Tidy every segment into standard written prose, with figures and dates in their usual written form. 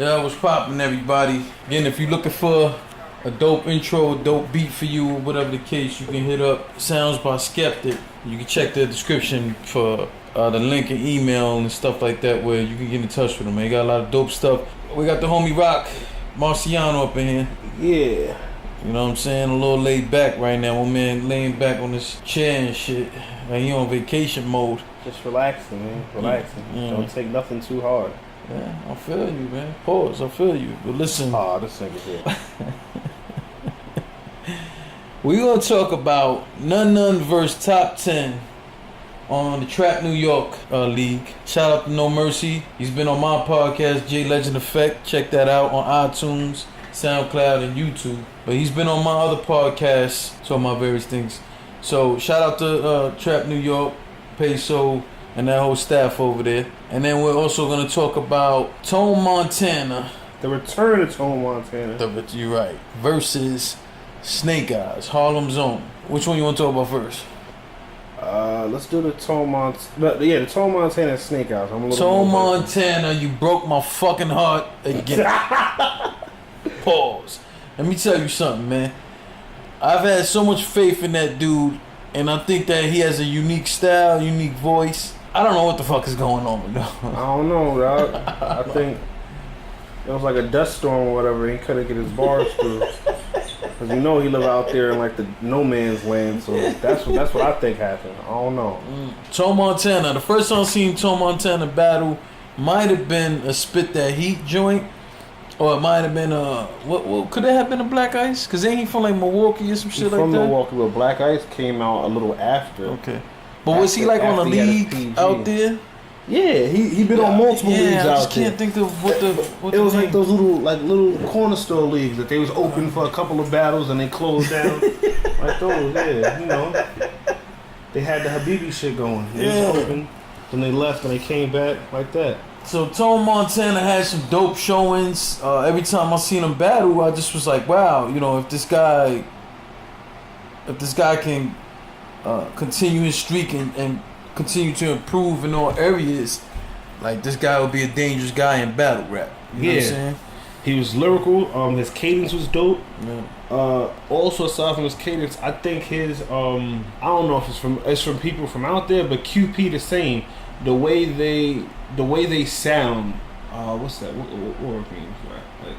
Yeah, what's poppin', everybody? Again, if you're looking for a dope intro, a dope beat for you, or whatever the case, you can hit up SoundsBySkeptik. You can check the description for the link and email and stuff like that where you can get in touch with them. They got a lot of dope stuff. We got the homie Rock Marciano up in here. Yeah. You know what I'm saying? A little laid back right now. My man laying back on this chair and shit. Like he on vacation mode. Just relaxing, man. Relaxing. Yeah. Don't take nothing too hard. Yeah, I feel you, man. Pause, I feel you. But listen. Oh, this nigga here. We gonna talk about Nun Nun versus Top 10 on the Trap New York League. Shout out to No Mercy. He's been on my podcast, J Legend Effect. Check that out on iTunes, SoundCloud, and YouTube. But he's been on my other podcasts, talking about various things. So shout out to Trap New York, Peso, and that whole staff over there. And then we're also gonna talk about Tone Montana. The return of Tone Montana. You're right. Versus Snake Eyes, Harlem Zone. Which one you want to talk about first? Let's do the Tone Montana. Yeah, the Tone Montana and Snake Eyes. Tone Montana, you broke my fucking heart again. Pause. Let me tell you something, man. I've had so much faith in that dude, and I think that he has a unique style, unique voice. I don't know what the fuck is going on with him. I don't know, dog. I think it was like a dust storm or whatever. He couldn't get his bars through. Cause you know he live out there in like the no man's land, so that's what I think happened. I don't know. Tone Montana. The first time I seen Tone Montana battle might have been a Spit That Heat joint, or it might have been what could it have been a Black Ice? Cause ain't he from like Milwaukee or some shit like that? From Milwaukee, but Black Ice came out a little after. Okay, but was he like on a league out there? Yeah, he been on multiple leagues out there. I just can't think of what it was like those little corner store leagues that they was open for a couple of battles and they closed down. Like those, yeah, you know. They had the Habibi shit going. They was open, then they left and they came back like that. So Tone Montana had some dope showings. Every time I seen him battle, I just was like, wow, you know, if this guy can continue his streak and continue to improve in all areas, like this guy would be a dangerous guy in battle rap. You know what I'm saying? He was lyrical. His cadence was dope. Yeah. Also aside from his cadence, I think his I don't know if it's from people from out there, but QP the same. The way they sound. What's that? What word means? Like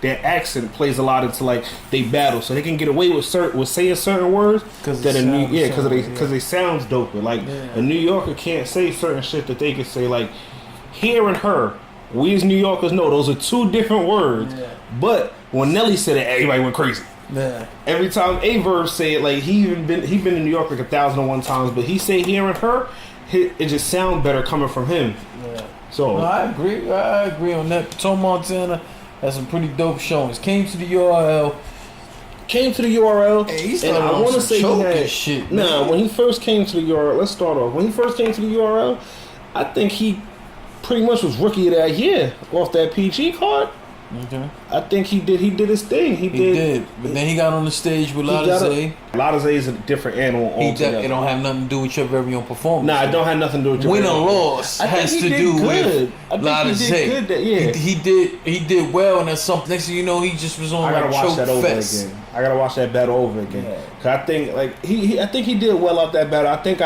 their accent plays a lot into like they battle, so they can get away with saying certain words because they sounds dope. Like a New Yorker can't say certain shit that they can say. Like here and her, we as New Yorkers know those are two different words. Yeah. But when Nelly said it, everybody went crazy. Yeah. Every time Averb say it, like he been in New York like 1,001 times, but he say here and her, it just sounds better coming from him. Yeah. So no, I agree on that. Tone Montana had some pretty dope showings. Came to the URL. And I want to say he had shit. When he first came to the URL, let's start off. When he first came to the URL, I think he pretty much was rookie of that year off that PG card. Okay. I think he did his thing. He did. But then he got on the stage with Lotta Zay. Lotta Zay is a different animal altogether. It don't have nothing to do with your very own performance. Nah, it don't have nothing to do with your win or loss has to do with Lotta Zay. He did well, and that's something. Next thing you know, he just was on I gotta like watch that over fest. again. I gotta watch that battle over again. Yeah. Cause I think like I think he did well out that battle. I think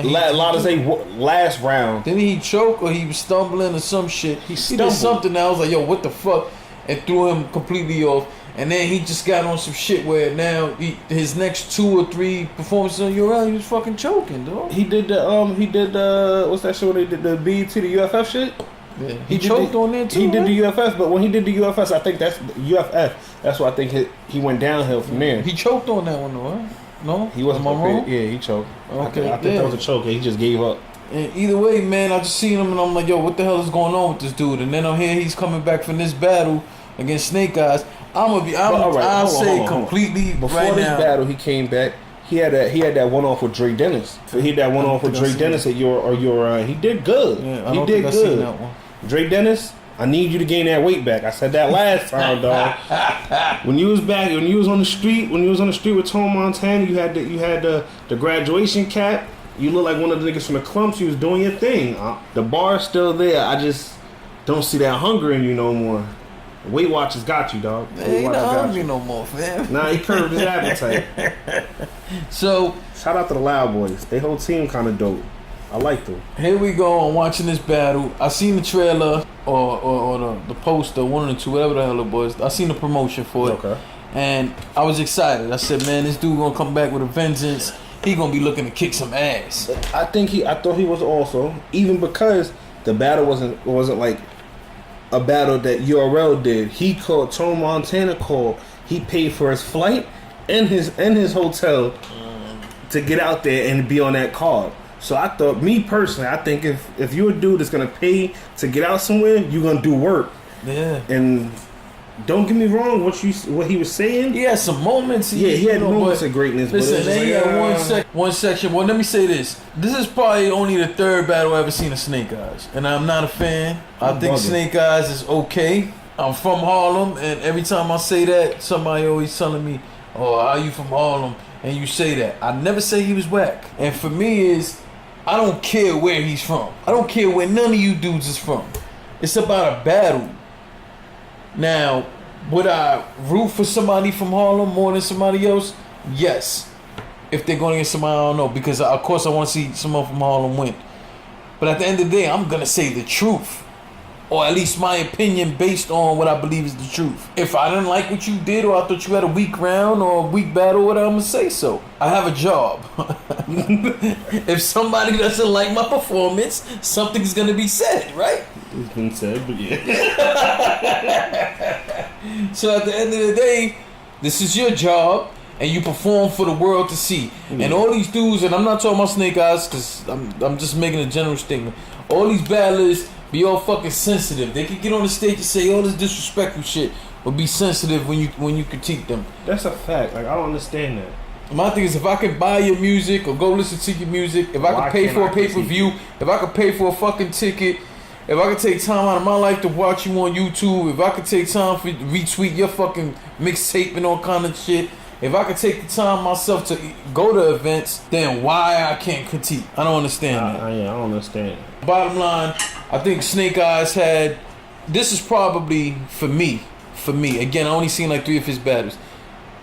Lotta Zay last round. Didn't he choke or he was stumbling or some shit? He did something that I was like, yo, what the fuck? And threw him completely off. And then he just got on some shit where now his next 2 or 3 performances on URL, he was fucking choking, dog. He did what's that show they did, the BET to the UFF shit? Yeah. He choked on there too. He did the UFF, but when he did the UFS, I think that's UFF. That's why I think he went downhill from there. He choked on that one though, huh? No? He wasn't wrong? Yeah, he choked. Okay. I think that was a choke. He just gave up. And either way, man, I just seen him and I'm like, yo, what the hell is going on with this dude? And then I'm here, he's coming back from this battle against Snake Eyes. I'll say completely before right this now. battle, he came back. He had that one off with Dre Dennis. So he had that one off with Dre Dennis at your he did good. Yeah, he did good. Dre Dennis, I need you to gain that weight back. I said that last time, dog. When you was on the street with Tone Montana, you had the graduation cap. You look like one of the niggas from the clumps. You was doing your thing. The bar's still there. don't see that hunger in you no more. Weight Watchers got you, dog. Ain't not hungry no more, fam. Nah, he curbed his appetite. So shout out to the Loud Boys. Their whole team kind of dope. I like them. here we go on watching this battle. I seen the trailer or the poster, one of the two, whatever the hell it was. I seen the promotion for it. Okay. And I was excited. I said, man, this dude gonna come back with a vengeance. He gonna be looking to kick some ass. I thought he was also, even because the battle wasn't like a battle that URL did. He called Tone Montana called. He paid for his flight and his hotel to get out there and be on that card. So I thought, me personally, I think if you're a dude that's gonna pay to get out somewhere, you're gonna do work. Yeah. And don't get me wrong, what he was saying. He had some moments. He had moments of greatness. Listen, but he had one section. Well, let me say this. This is probably only the third battle I've ever seen of Snake Eyes, and I'm not a fan. I think Snake Eyes is okay. I'm from Harlem, and every time I say that, somebody always telling me, "Oh, are you from Harlem?" And you say that. I never say he was whack. And for me is, I don't care where he's from. I don't care where none of you dudes is from. It's about a battle. Now, would I root for somebody from Harlem more than somebody else? Yes. If they're going against somebody I don't know, because of course I want to see someone from Harlem win. But at the end of the day, I'm going to say the truth. Or at least my opinion based on what I believe is the truth. If I didn't like what you did, or I thought you had a weak round or a weak battle, whatever, I'm going to say so. I have a job. If somebody doesn't like my performance, something's going to be said, right? It's been said, but yeah. So at the end of the day, this is your job, and you perform for the world to see. Mm-hmm. And all these dudes, and I'm not talking about Snake Eyes, because I'm just making a general statement. All these battlers be all fucking sensitive. They can get on the stage and say all this disrespectful shit, but be sensitive when you critique them. That's a fact. Like, I don't understand that. My thing is, if I can buy your music or go listen to your music, if I can pay for a pay-per-view, if I can pay for a fucking ticket, if I could take time out of my life to watch you on YouTube, if I could take time for retweet your fucking mixtape and all kind of shit, if I could take the time myself to go to events, then why I can't critique? I don't understand that. I don't understand. Bottom line, I think Snake Eyes had, this is probably, for me, again, I only seen like 3 of his battles.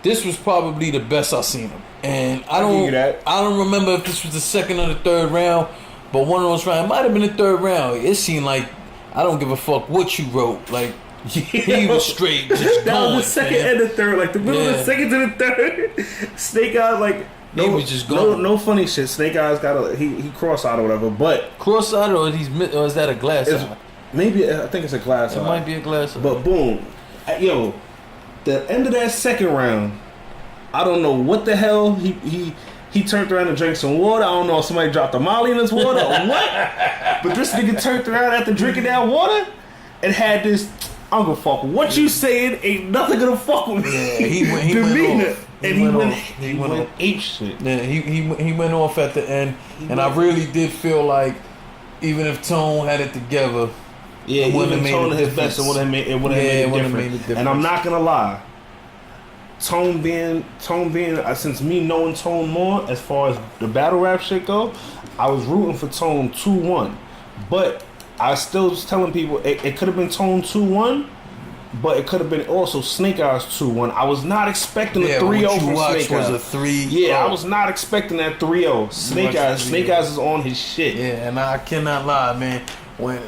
This was probably the best I've seen him. And I don't remember if this was the second or the third round, but one of those rounds, it might have been the third round. It seemed like, I don't give a fuck what you wrote. Like, he was straight just that going, was the second and the third, like the middle of the second to the third. Snake Eyes, like, he was just going. No funny shit. Snake Eyes got he cross-eyed or whatever, but cross-eyed or is that a glass eye? Maybe, I think it's a glass eye. It might be a glass eye. But boom, yo, the end of that second round, I don't know what the hell he turned around and drank some water. I don't know if somebody dropped a Molly in his water or what. But this nigga turned around after drinking that water and had this, I don't give a fuck what you saying, ain't nothing gonna fuck with me. Yeah, he went off. He went ape shit. Yeah, he went off at the end, and I really did feel like even if Tone had it together, yeah, even Tone at his best, it would have made a difference. And I'm not gonna lie, Tone being since me knowing Tone more as far as the battle rap shit go, I was rooting for Tone 2-1, but I still was telling people it could have been Tone 2-1, but it could have been also Snake Eyes 2-1. I was not expecting a 3-0 from Snake Eyes. Was a 3. Yeah, I was not expecting that 3-0. Snake Eyes is on his shit. Yeah, and I cannot lie, man. When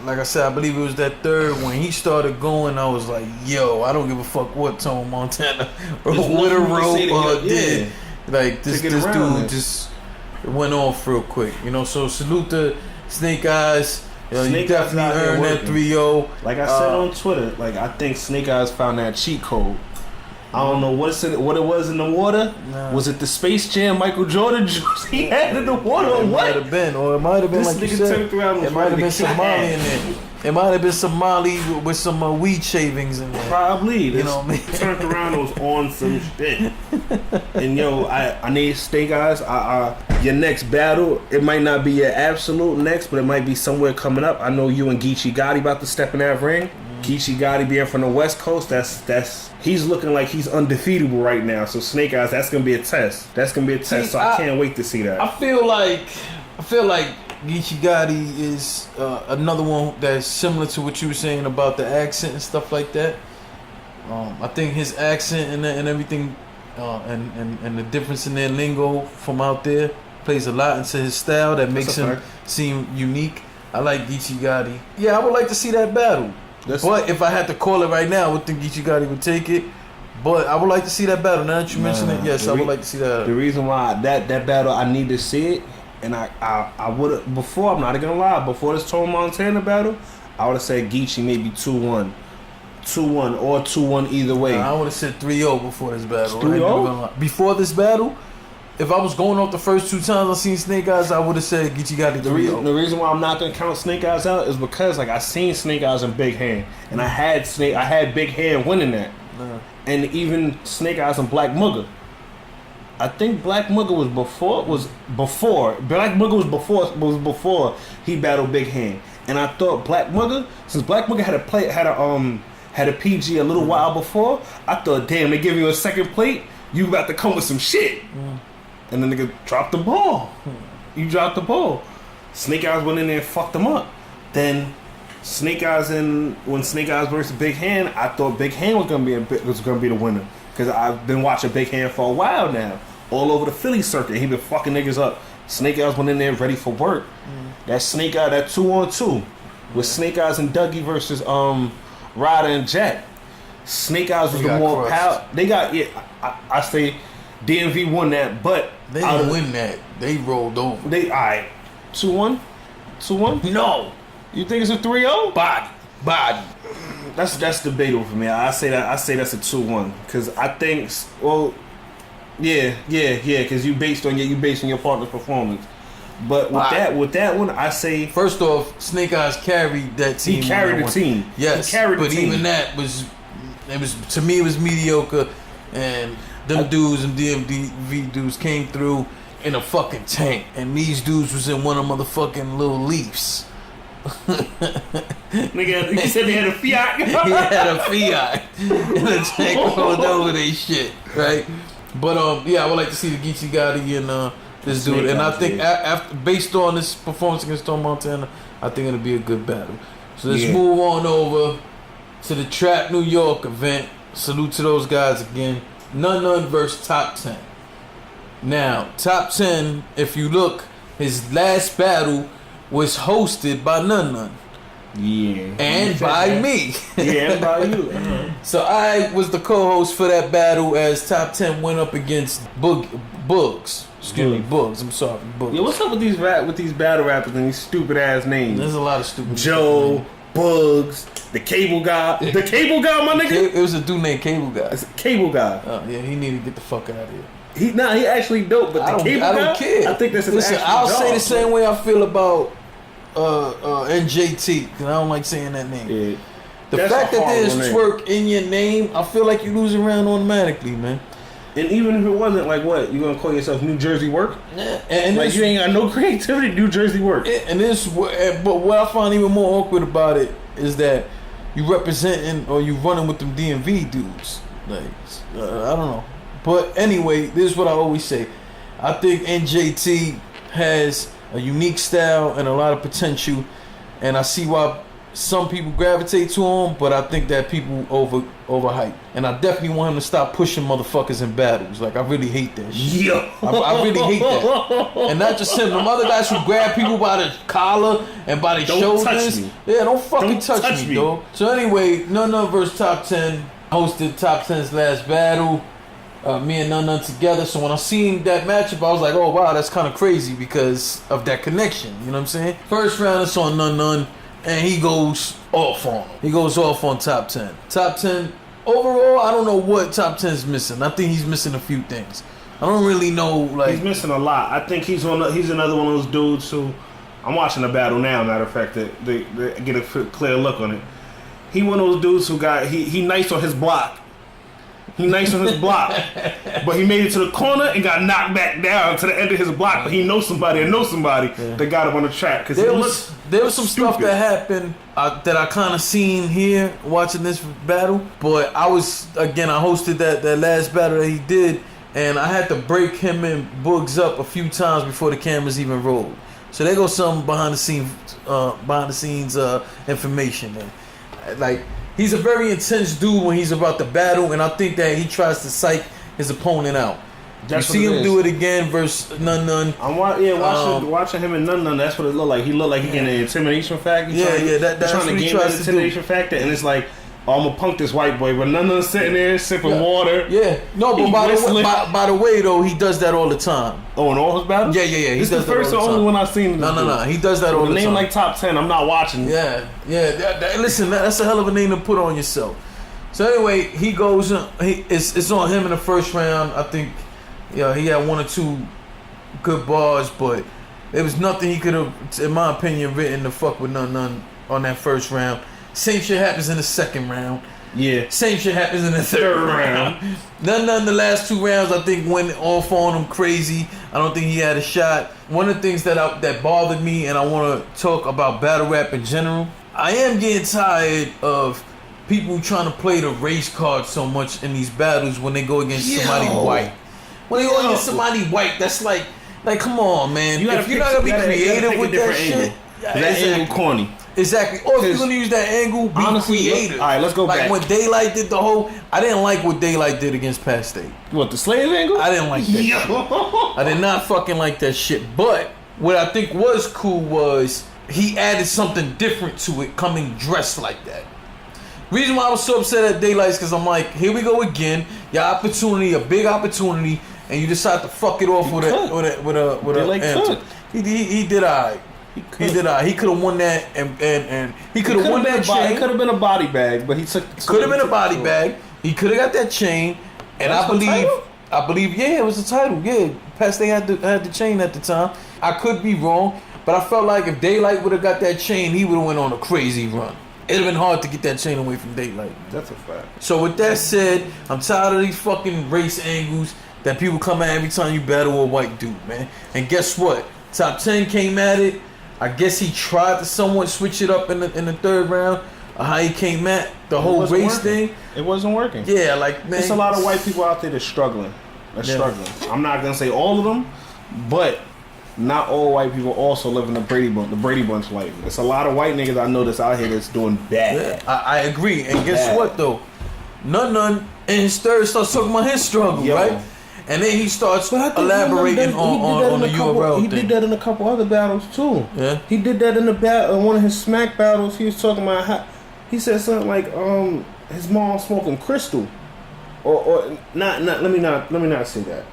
like I said, I believe it was that third, when he started going, I was like, yo, I don't give a fuck what Tone Montana or what a rope did. Like, this dude just went off real quick, you know. So salute to Snake Eyes. You definitely earned that 3-0. Like I said on Twitter, like, I think Snake Eyes found that cheat code. I don't know what it was in the water. Nah. Was it the Space Jam Michael Jordan juice he had in the water, or what? It might have been, or it might have been, like you said, it might have been some Molly in there. It might have been some Molly with some weed shavings in there. Probably. You know what I mean? Turned around, was on some shit. And yo, I need Snake Eyes. Your next battle, it might not be your absolute next, but it might be somewhere coming up. I know you and Geechee Gotti about to step in that ring. Geechee Gotti being from the West Coast, that's he's looking like he's undefeatable right now. So Snake Eyes, that's gonna be a test. So I can't wait to see that. I feel like Geechee Gotti is another one that's similar to what you were saying about the accent and stuff like that. I think his accent and everything, and the difference in their lingo from out there plays a lot into his style that makes him seem unique. I like Geechee Gotti. Yeah, I would like to see that battle. But if I had to call it right now, I would think Geechee Gotti would take it. But I would like to see that battle. Now that you mention it, yes, I would like to see that. The reason why that battle, I need to see it, and I would have, before, I'm not gonna lie, before this Tone Montana battle, I would have said Geechee maybe 2-1. 2-1 or 2-1 either way. I would have said 3-0 before this battle. 3-0? Before this battle, if I was going off the first 2 times I seen Snake Eyes, I would have said Geechee Gotti 3-0. The reason why I'm not gonna count Snake Eyes out is because like I seen Snake Eyes and Big Hand, and I had Big Hand winning that, and even Snake Eyes and Black Mugga. I think Black Mugga was before. Black Mugga was before he battled Big Hand, and I thought Black Mugga, since Black Mugga had a PG a little while before, I thought, damn, they give you a second plate, you about to come with some shit. And then nigga dropped the ball. You dropped the ball. Snake Eyes went in there and fucked them up. Then when Snake Eyes versus Big Hand, I thought Big Hand was gonna be the winner, because I've been watching Big Hand for a while now, all over the Philly circuit. He been fucking niggas up. Snake Eyes went in there ready for work. That Snake Eye, that 2-on-2 with Snake Eyes and Dougie versus Ryder and Jack. Snake Eyes was the more power. They got I say DMV won that, but they didn't win that. They rolled over. They 2-1? 2-1? No. You think it's a 3-0? Body. That's debatable for me. I say that's a 2-1 because I think because you based on your partner's performance. But with that one, I say first off, Snake Eyes carried that team. He carried the team. Yes, but even that was to me it was mediocre, and them dudes and DMV dudes came through in a fucking tank, and these dudes was in one of motherfucking little Leafs. Nigga, you said they had a Fiat. He had a Fiat, and the tank rolled over they shit, right? But I would like to see the Geechee Gotti and this dude, and I think after based on this performance against Tone Montana, I think it'll be a good battle. So let's move on over to the Trap New York event. Salute to those guys again. Nun Nun versus Top 10. Now, Top 10, if you look, his last battle was hosted by Nun Nun. Yeah. And by me. Yeah, and by you. So I was the co-host for that battle as Top 10 went up against Bugs. Excuse me, Bugs. I'm sorry, Bugs. Yeah, what's up with these battle rappers and these stupid ass names? There's a lot of stupid. Joe, Bugs, the Cable Guy. The Cable Guy, my nigga. It was a dude named Cable Guy. It's a Cable Guy. Yeah, he needed to get the fuck out of here. He actually dope, but the Cable Guy. I don't care. I think that's his actual I'll job, say the same way I feel about NJT, because I don't like saying that name. Yeah. The fact that there's twerk in your name, I feel like you lose around automatically, man. And even if it wasn't, like, what, you gonna call yourself New Jersey Work? Yeah, and like you ain't got no creativity, New Jersey Work. And but what I find even more awkward about it is that you representing or you running with them DMV dudes. Like, I don't know. But anyway, this is what I always say. I think NJT has a unique style and a lot of potential, and I see why some people gravitate to him, but I think that people overhype, and I definitely want him to stop pushing motherfuckers in battles. Like, I really hate that shit. Yo. I really hate that. And not just him, them other guys who grab people by the collar and by their shoulders. Yeah, don't fucking touch me, dog. So anyway, Nun Nun versus Top 10 hosted Top 10's last battle. Me and Nun Nun together. So when I seen that matchup, I was like, oh wow, that's kind of crazy because of that connection. You know what I'm saying? First round, it's on Nun Nun, and he goes off on him. He goes off on Top 10. Top 10 overall, I don't know what Top 10 is missing. I think he's missing a few things. I don't really know. Like, he's missing a lot. I think he's another one of those dudes who, I'm watching the battle now. Matter of fact, that they get a clear look on it. He one of those dudes who got he nice on his block. He nice on his block, but he made it to the corner and got knocked back down to the end of his block. But he knows somebody that got him on the track. Because there was some stuff that happened that I kind of seen here watching this battle. But I hosted that last battle that he did, and I had to break him and Bugs up a few times before the cameras even rolled. So there goes some behind the scenes information. Man. Like he's a very intense dude when he's about to battle, and I think that he tries to psych his opponent out. That's you see him do it again versus Nun Nun. I'm watching him and Nun Nun. That's what it looked like. He looked like he getting an intimidation factor. That's trying to gain that intimidation factor, and it's like, oh, I'm gonna punk this white boy, but Nun Nun's sitting there sipping water. Yeah, no, but by the way though, he does that all the time. Oh, in all his battles? Yeah. He this does is the first and only one I've seen. No. He does that all the time. Name like top 10. I'm not watching. Yeah. Listen, that's a hell of a name to put on yourself. So anyway, he goes. It's on him in the first round. I think. Yeah, he had one or two good bars, but there was nothing he could have, in my opinion, written to fuck with Nun Nun on that first round. Same shit happens in the second round. Yeah. Same shit happens in the third round. Nun the last two rounds, I think, went off on him crazy. I don't think he had a shot. One of the things that bothered me, and I want to talk about battle rap in general, I am getting tired of people trying to play the race card so much in these battles when they go against somebody white. When they go against somebody white, that's like, come on, man. If you're not gonna be creative with that shit, that angle corny. Exactly. Or if you're gonna use that angle, be creative. All right, let's go back. Like when Daylyt did the whole, I didn't like what Daylyt did against Pat State. What, the slave angle? I didn't like that shit. I did not fucking like that shit. But what I think was cool was he added something different to it, coming dressed like that. Reason why I was so upset at Daylyt is because I'm like, here we go again. Your opportunity, a big opportunity, and you decide to fuck it off with a anthem. He did alright. He did alright. He could have won that and he could have won that chain. It could have been a body bag, but he took. Could have been a body bag. He could have got that chain, and I believe, yeah, it was the title. Yeah, Pat State had the chain at the time. I could be wrong, but I felt like if Daylyt would have got that chain, he would have went on a crazy run. It'd have been hard to get that chain away from Daylyt. That's a fact. So with that said, I'm tired of these fucking race angles that people come at every time you battle a white dude, man. And guess what? Top 10 came at it. I guess he tried to somewhat switch it up in the third round. How he came at the whole race thing. It wasn't working. Yeah, like, man. There's a lot of white people out there that's struggling. Struggling. I'm not gonna say all of them, but not all white people also live in the Brady Bunch life. There's a lot of white niggas I know that's out here that's doing bad. Yeah, I agree. And guess what though? Nun Nun in his third starts talking about his struggle, right? And then he starts elaborating on the URL thing. He did that in a couple other battles too. Yeah. He did that in one of his smack battles. He was talking about how he said something like his mom smoking crystal. Or not let me not say that.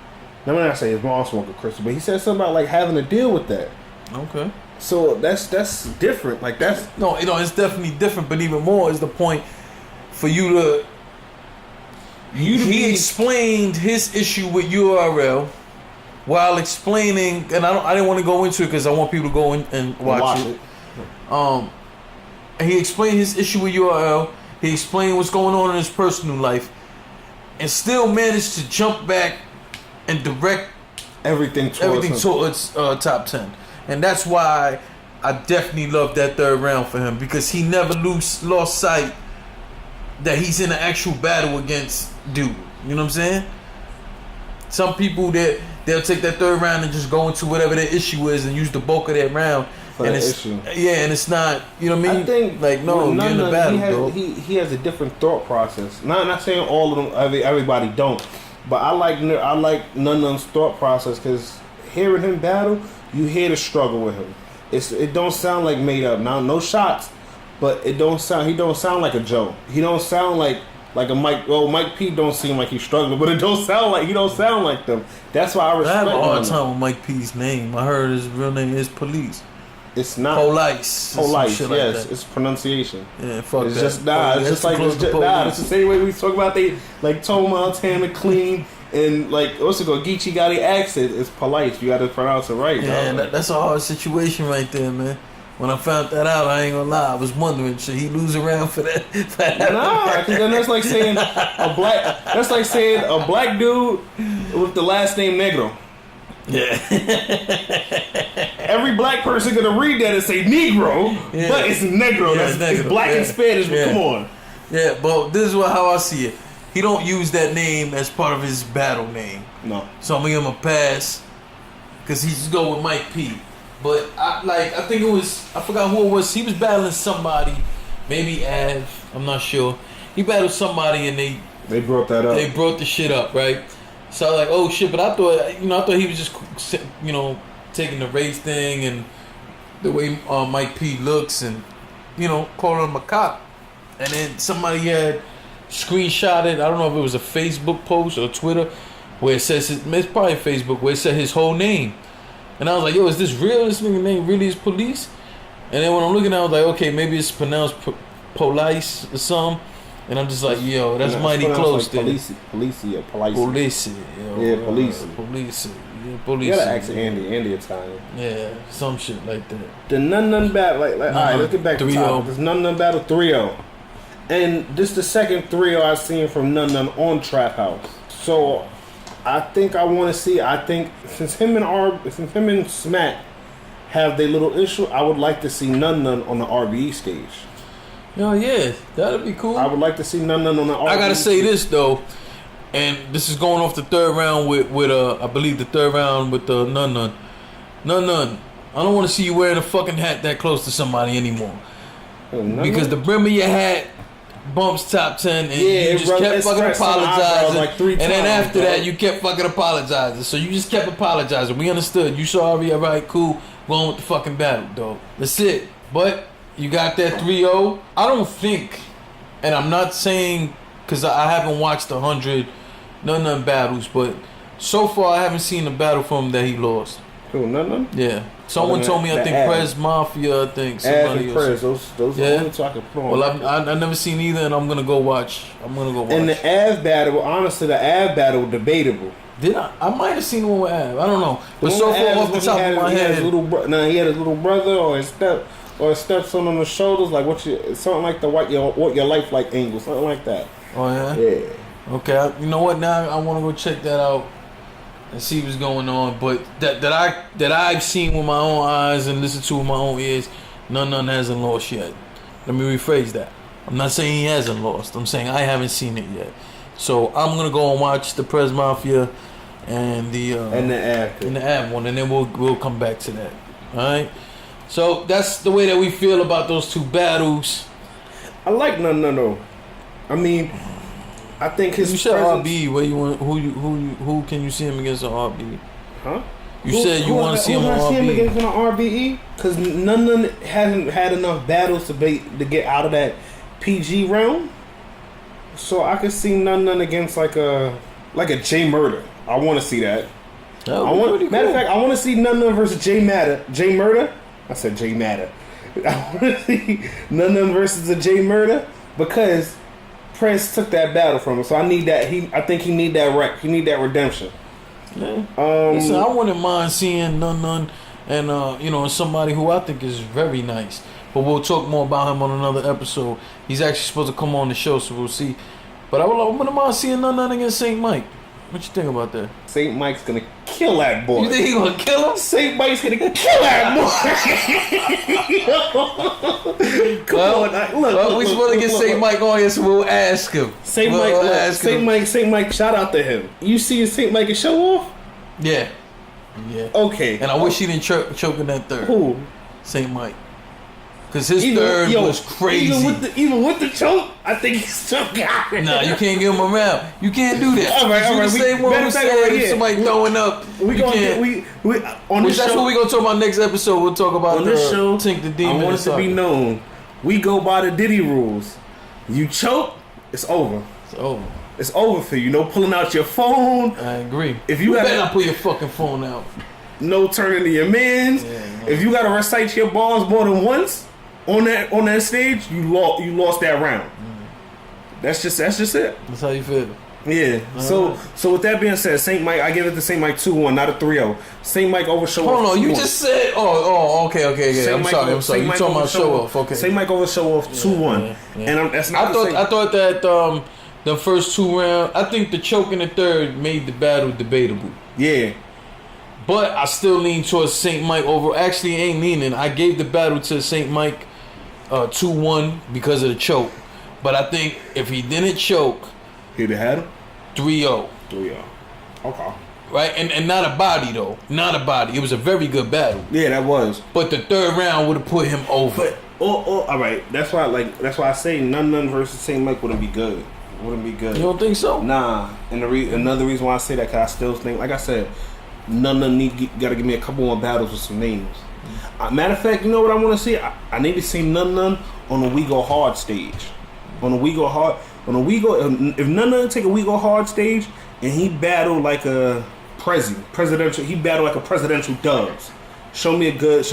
Let me not say his mom smoking crystal, but he said something about like having to deal with that. Okay. So that's different. Like that's no, it's definitely different. But even more is the point for you to. He explained his issue with URL while explaining, and I didn't want to go into it because I want people to go in and watch it. He explained his issue with URL. He explained what's going on in his personal life, and still managed to jump back and direct everything towards top 10. And that's why I definitely love that third round for him, because he never lost sight that he's in an actual battle against dude. You know what I'm saying? Some people they'll take that third round and just go into whatever their issue is and use the bulk of that round. For and it's issue. Yeah, and it's not, you know what I mean? I think like no, you're in the battle, he has a different thought process. Not saying all of them, everybody don't, but I like Nun Nun's thought process, because hearing him battle, you hear the struggle with him. It don't sound like made up. Now, no shots, but he don't sound like a Joe. He don't sound like a Mike. Well, Mike P don't seem like he's struggling, but he don't sound like them. That's why I respect him. I have a hard time with Mike P's name. I heard his real name is Police. It's not Police. Yes, like it's pronunciation. Yeah, fuck it's that. Just it's the same way we talk about they like Toe Montana clean and like what's it called? Geechee Gotti accent. It's polite. You got to pronounce it right. Yeah, that's a hard situation right there, man. When I found that out, I ain't gonna lie. I was wondering, should he lose around for that? Nah, because then that's like saying That's like saying a black dude with the last name Negro. Yeah. Every black person gonna read that and say Negro, but it's Negro. It's black in Spanish. But come on. Yeah, but this is how I see it. He don't use that name as part of his battle name. No. So I'm gonna give him a pass because he just go with Mike P. But I think it was, I forgot who it was. He was battling somebody, maybe Av. I'm not sure. He battled somebody and they brought that up. They brought the shit up, right? So I was like, oh shit. But I thought he was just, taking the race thing and the way Mike P looks and, calling him a cop. And then somebody had screenshotted, I don't know if it was a Facebook post or Twitter, where it says, it's probably Facebook, where it said his whole name. And I was like, yo, is this real? This nigga name really is Police? And then when I'm looking at it, I was like, okay, maybe it's pronounced Police or something. And I'm just like, yo, that's mighty close like there. Police. Yo, Police. Police. Yeah, You gotta ask Andy Italian. Yeah, some shit like that. The Nun Nun battle, alright, let's get back to the topic. This Nun Nun battle 3-0. And this is the second 3-0 I've seen from Nun Nun on Trap House. So I think since him and Smack have their little issue, I would like to see Nun Nun on the RBE stage. Yo, yeah, that'd be cool. I would like to see Nun Nun on the RBE I gotta say stage. this though, and this is going off the third round with I believe the third round with the Nun Nun. Nun Nun, I don't want to see you wearing a fucking hat that close to somebody anymore. Because the brim of your hat bumps top 10 and you just kept fucking apologizing. Like 3 and times, then after that you kept fucking apologizing. So you just kept apologizing. We understood. You sorry, alright, cool. Going with the fucking battle, dog. That's it. But you got that 3-0. I don't think, and I'm not saying because I haven't watched 100 Nun Nun battles, but so far I haven't seen a battle from him that he lost. Who, Nun Nun? Yeah. Someone told me, I think Prez Mafia, I think somebody else. Those are the ones I can put on. Well, I've never seen either, and I'm gonna go watch. And the Av battle, honestly, the Av battle debatable. Did I might have seen one with Av. I don't know. But so far off the top of my head, he had his little brother or his stepson on the shoulders, like something like the what your life like angle, something like that. Oh yeah. Yeah. Okay. You know what? Now I want to go check that out and see what's going on. But that I've seen with my own eyes and listened to with my own ears, Nun Nun hasn't lost yet. Let me rephrase that. I'm not saying he hasn't lost. I'm saying I haven't seen it yet. So I'm gonna go and watch the Prez Mafia and the Av one, and then we'll come back to that. All right. So that's the way that we feel about those two battles. I like Nun Nun though. I mean, I think his. You said RB. Where you want? Who can you see him against an RB? Huh? You said you want to see him on RB. See him against an RBE because Nun Nun hasn't had enough battles to get out of that PG realm. So I could see Nun Nun against like a J Murder. I want to see that. Matter of fact, I want to see Nun Nun versus J Murder. I said J Matter. I want to see Nun Nun versus a J Murder because Prince took that battle from him. So I need that. I think he need that He need that redemption. Yeah. Listen, I wouldn't mind seeing Nun Nun and somebody who I think is very nice. But we'll talk more about him on another episode. He's actually supposed to come on the show, so we'll see. But I wouldn't mind seeing Nun Nun against St. Mike. What you think about that? St. Mike's gonna kill that boy. You think he gonna kill him? St. Mike's gonna kill that boy. Come on, look. We supposed to get St. Mike on here, so we'll ask him. St. Mike, shout out to him. You see St. Mike and show off? Yeah. Okay. And I wish he didn't choke in that third. Who? St. Mike. Because his third was crazy. Even with the choke, I think he's still got it. Nah, you can't give him a round. You can't do that. All right. The same one who said if somebody throwing up. On this that's what we're going to talk about next episode. We'll talk about on this show. Tink the Demon. I want it to be known. We go by the Diddy rules. You choke, it's over. It's over for you. No pulling out your phone. I agree. If you better not pull your fucking phone out. No turning to your mans. Yeah, if you gotta recite your bars more than once on that stage, you lost that round. That's just it. That's how you feel. Yeah. So with that being said, St. Mike, I give it to St. Mike 2-1, not a 3-0. St. Mike over show off. Hold on, you just said okay. I'm sorry. You talking about show off? Okay. St. Mike over show off 2-1, and that's not. I thought that the first 2 rounds, I think the choke in the third made the battle debatable. Yeah. But I still lean towards St. Mike over. Actually, ain't leaning. I gave the battle to St. Mike 2-1 because of the choke. But I think if he didn't choke, he'd have had him 3-0. 3-0. Okay. right? And not a body though, not a body. It was a very good battle. Yeah, that was. But the third round would have put him over. But all right. That's why I say Nun Nun versus Saint Mike wouldn't be good. Wouldn't be good. You don't think so? Nah. And another reason why I say that, cause I still think, like I said, Nun Nun gotta give me a couple more battles with some names. Matter of fact, you know what I want to see? I need to see Nun Nun on the We Go Hard stage. On the We Go Hard. On the We Go. If Nun Nun take a We Go Hard stage and he battle like a presidential. He battle like a presidential Dubs. Show me a good.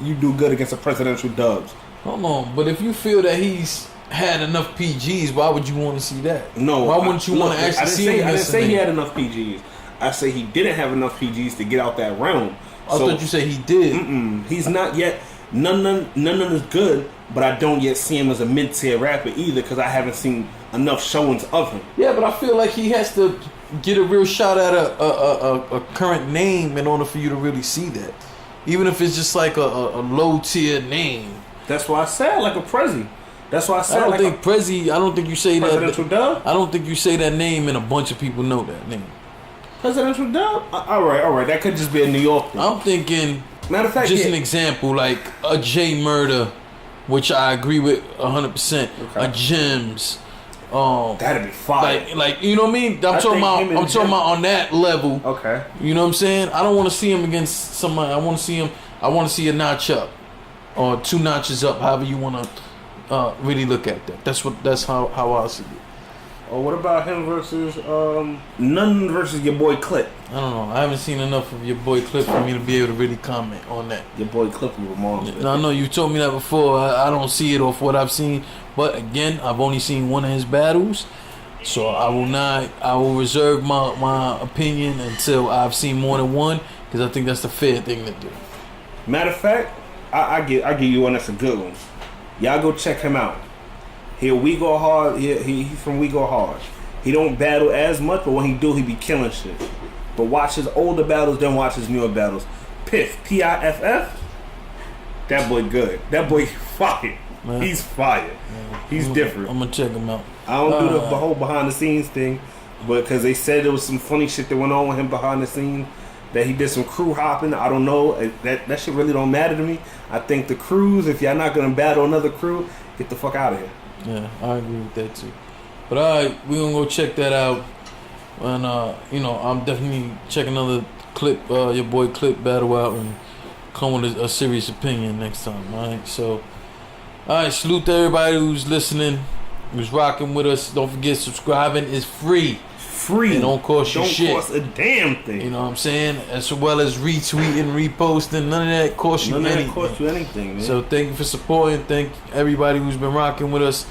You do good against a presidential Dubs. Hold on, but if you feel that he's had enough PGs, why would you want to see that? No. Why wouldn't you want to actually see him? I didn't say he had enough PGs. I say he didn't have enough PGs to get out that realm. I thought you said he did. He's not yet. Nun Nun is good, but I don't yet see him as a mid-tier rapper either because I haven't seen enough showings of him. Yeah, but I feel like he has to get a real shot at a current name in order for you to really see that. Even if it's just like a low-tier name. That's why I said like a Prezi. That's why I said I don't think you say that. Presidential Dub? I don't think you say that name and a bunch of people know that name. Presidential Dub? All right. That could just be a New York thing. I'm thinking, matter of fact, just an example, like a J Murder, which I agree with 100%. Okay. A Gems. That'd be fire. Like you know what I mean? I'm talking about on that level. Okay. You know what I'm saying? I don't want to see him against somebody. I want to see a notch up or two notches up. However you want to really look at that. That's how I see it. Or what about him versus Nun versus your boy Clip? I don't know. I haven't seen enough of your boy Clip for me to be able to really comment on that. Your boy Clip was a monster. I know you told me that before. I don't see it off what I've seen. But again, I've only seen one of his battles. So I will reserve my opinion until I've seen more than one. Because I think that's the fair thing to do. Matter of fact, I give you one that's a good one. Y'all go check him out. We Go Hard. He's from We Go Hard. He don't battle as much, but when he do, he be killing shit. But watch his older battles, then watch his newer battles. Piff, P-I-F-F. That boy good. That boy fire. Man. He's fire. Man. He's different. I'm gonna check him out. I don't do the whole behind the scenes thing, but because they said there was some funny shit that went on with him behind the scenes. That he did some crew hopping. I don't know. That shit really don't matter to me. I think the crews, if y'all not gonna battle another crew, get the fuck out of here. Yeah, I agree with that too. But alright, we're gonna go check that out. And I'm definitely checking another clip, your boy Clip battle out and come with a serious opinion next time, alright? So alright, salute to everybody who's listening, who's rocking with us. Don't forget, subscribing is free. It don't cost you shit. Don't cost a damn thing. You know what I'm saying? As well as retweeting, reposting, none of that costs you anything. None of that costs you anything, man. So thank you for supporting. Thank everybody who's been rocking with us.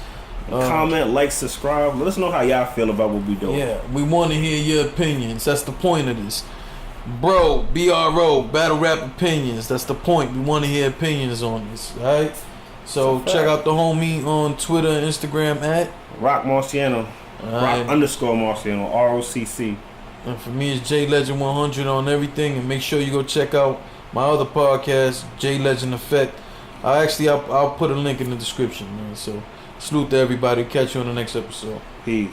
Comment, like, subscribe. Let us know how y'all feel about what we doing. Yeah, we want to hear your opinions. That's the point of this. Bro, B.R.O, battle rap opinions. That's the point. We want to hear opinions on this. Alright? So check out the homie on Twitter and Instagram at Rock Marciano. Rock _ Marciano, ROCC. And for me, it's J Legend 100 on everything. And make sure you go check out my other podcast, J Legend Effect. I'll put a link in the description, man. So salute to everybody. Catch you on the next episode. Peace.